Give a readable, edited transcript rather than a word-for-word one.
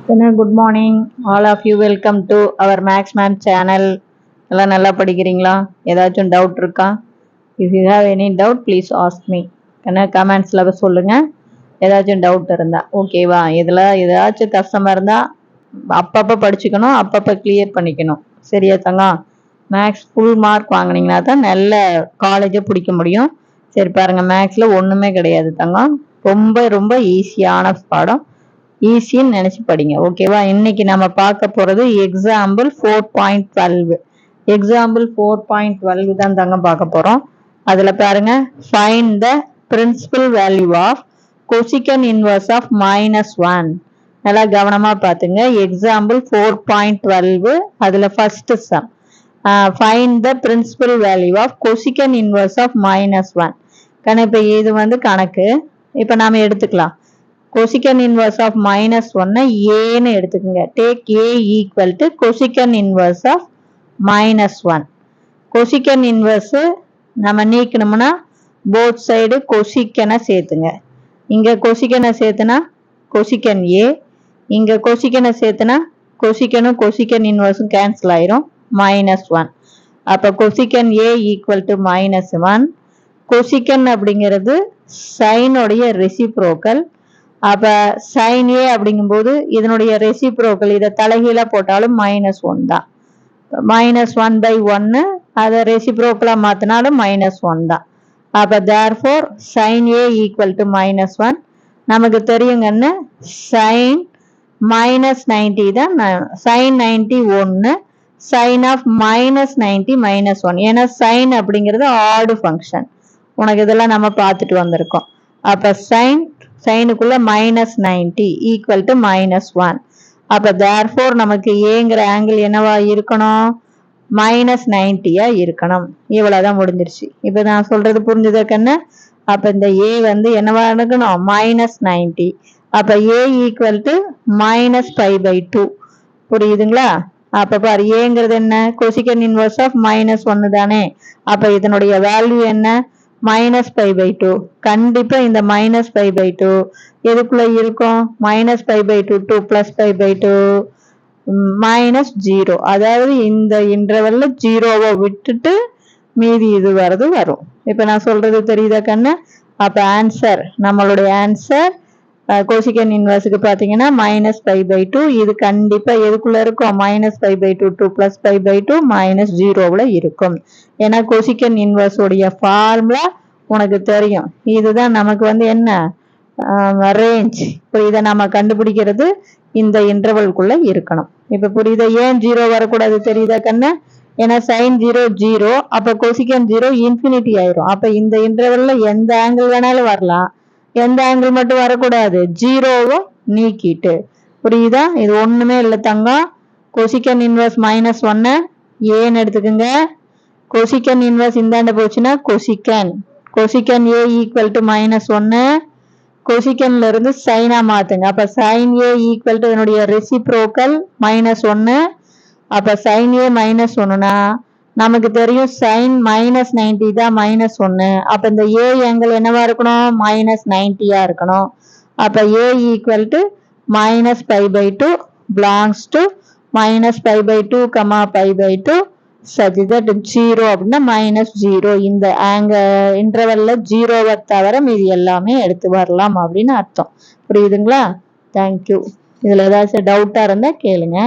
Good morning, all of you. Welcome to our Max Man channel. எல்லாம் நல்லா படிக்கிறீங்களா? ஏதாச்சும் டவுட் இருக்கா? If you have any doubt, please ask me. கமெண்ட்ஸ்ல சொல்லுங்க. ஏதாச்சும் டவுட் இருந்தா ஓகேவா? இதுல ஏதாச்சும் கஷ்டமா இருந்தா அப்பப்ப படிச்சுக்கணும், அப்பப்ப கிளியர் பண்ணிக்கணும். சரியா தங்கம்? மேக்ஸ் ஃபுல் மார்க் வாங்கினீங்கன்னா தான் நல்ல காலேஜை பிடிக்க முடியும். சரி பாருங்க, மேக்ஸ்ல ஒண்ணுமே கிடையாது தங்கம். ரொம்ப ரொம்ப ஈஸியான பாடம். ஈஸின்னு நினைச்சு படிங்க. ஓகேவா? இன்னைக்கு நம்ம பார்க்க போறது எக்ஸாம்பிள் 4.12. எக்ஸாம்பிள் 4.12 தான் தாங்க பார்க்க போறோம். அதுல பாருங்க, find the principal value of cosecant inverse of -1. நல்லா கவனமா பாத்துங்க. எக்ஸாம்பிள் 4.12 அதுல first sum, find the principal value of cosecant inverse of -1. இப்ப இது கணக்கு. இப்ப நாம எடுத்துக்கலாம். கொசிகன் இன்வர்ஸ் ஆஃப் -1 ஏன்னு எடுத்துக்கோங்க. Take A equal to cosecant inverse of -1. Cosecant inverse நம்ம நீக்கணும்னா போத் சைடு கொசிக்கனை சேர்த்துங்க. இங்க கொசிக்கனை சேர்த்துனா கொசிகன் ஏ, இங்க கொசிக்கனை சேர்த்துனா கொசிக்கனும் கொசிகன் இன்வர்ஸும் கேன்சல் ஆயிரும், -1. அப்ப கொசிகன் ஏ ஈக்குவல் டு -1. கொசிகன் அப்படிங்கிறது சைனுடைய ரெசிப்ரோக்கல். அப்ப சைன் ஏ அப்படிங்கும்போது இதனுடைய ரெசிப்ரோக்கல், இதை தலைகீழா போட்டாலும் -1 தான். -1/1 அதை ரெசிப்ரோக்கலா மாத்தினாலும் -1 தான். அப்ப therefore sine A equal to -1. நமக்கு தெரியுங்கன்னு சைன் -90 தான். Sine 90 1, sine of -90 -1. ஏன்னா சைன் அப்படிங்கிறது ஆடு ஃபங்க்ஷன். உனக்கு இதெல்லாம் நம்ம பார்த்துட்டு வந்திருக்கோம். அப்ப சைனுக்குள்ள -90 ஈக்குவல் டு -1. அப்ப தேர்ஃபோர் நமக்கு ஏங்கிற ஆங்கிள் என்னவா இருக்கணும்? -90 இருக்கணும். இவ்வளவுதான் முடிஞ்சிருச்சு. இப்ப நான் சொல்றது புரிஞ்சுதா கண்ணு? அப்ப இந்த ஏ என்னவா இருக்கணும்? -90. அப்ப ஏ ஈக்குவல் டு -π/2. புரியுதுங்களா? அப்ப பாரு, ஏங்கிறது என்ன? கொசிகன் இன்வர்ஸ் ஆஃப் -1 தானே. அப்ப இதனுடைய வேல்யூ என்ன? -π/2. கண்டிப்பா இந்த -π/2 எதுக்குள்ள இருக்கும்? -π/2 to +π/2 -0. அதாவது இந்த இன்டர்வல்ல 0வை விட்டுட்டு மீதி இது வரும். இப்ப நான் சொல்றது தெரியுதா கண்ணு? அப்ப ஆன்சர், நம்மளுடைய ஆன்சர் கொசிகன் இன்வர்ஸுக்கு பாத்தீங்கன்னா -π/2. இது கண்டிப்பா எதுக்குள்ள இருக்கும்? -π/2 to +π/2 -0ல இருக்கும். ஏன்னா கொசிகன் இன்வர்ஸ் உடைய ஃபார்முலா உனக்கு தெரியும். இதுதான் நமக்கு என்ன ரேஞ்ச். இதை நம்ம கண்டுபிடிக்கிறது இந்த இன்டர்வல்குள்ள இருக்கணும். இப்ப புரியுதா? ஏன் 0 வரக்கூடாது தெரியுதா கண்ணு? ஏன்னா சைன் 0 0, அப்ப கொசிகன் 0 இன்ஃபினிட்டி ஆயிரும். அப்ப இந்த இன்டர்வல்ல எந்த ஆங்கிள் வேணாலும் வரலாம், எந்த ஆங்கிள் மட்டும் வரக்கூடாது? 0வை நீக்கிட்டு. புரியுதா? இது ஒண்ணுமே இல்லை தங்கம். கொசிகன் இன்வர்ஸ் -1 ஏன்னு எடுத்துக்கோங்க. கொசிகன் இன்வர்ஸ் இந்தாண்ட போச்சுன்னா கொசிகன் ஏ ஈக்குவல் டு -1. கொசிகன்ல இருந்து சைனா மாத்துங்க. அப்ப சைன் ஏ ஈக்குவல் டு இதனுடைய ரெசிப்ரோக்கல் -1. அப்ப சைன் ஏ -1னா நமக்கு தெரியும் சைன் -90 தான் -1. அப்ப இந்த ஏ ஆங்கிள் என்னவா இருக்கணும்? -90 இருக்கணும். அப்ப A equal to -π/2 belongs to -π/2, π/2 such that 0 அப்படின்னா -0. இந்த இன்டர்வல்ல 0வை தவிர மீதி எல்லாமே எடுத்து வரலாம் அப்படின்னு அர்த்தம். புரியுதுங்களா? தேங்க்யூ. இதுல ஏதாச்சும் டவுட்டா இருந்தா கேளுங்க.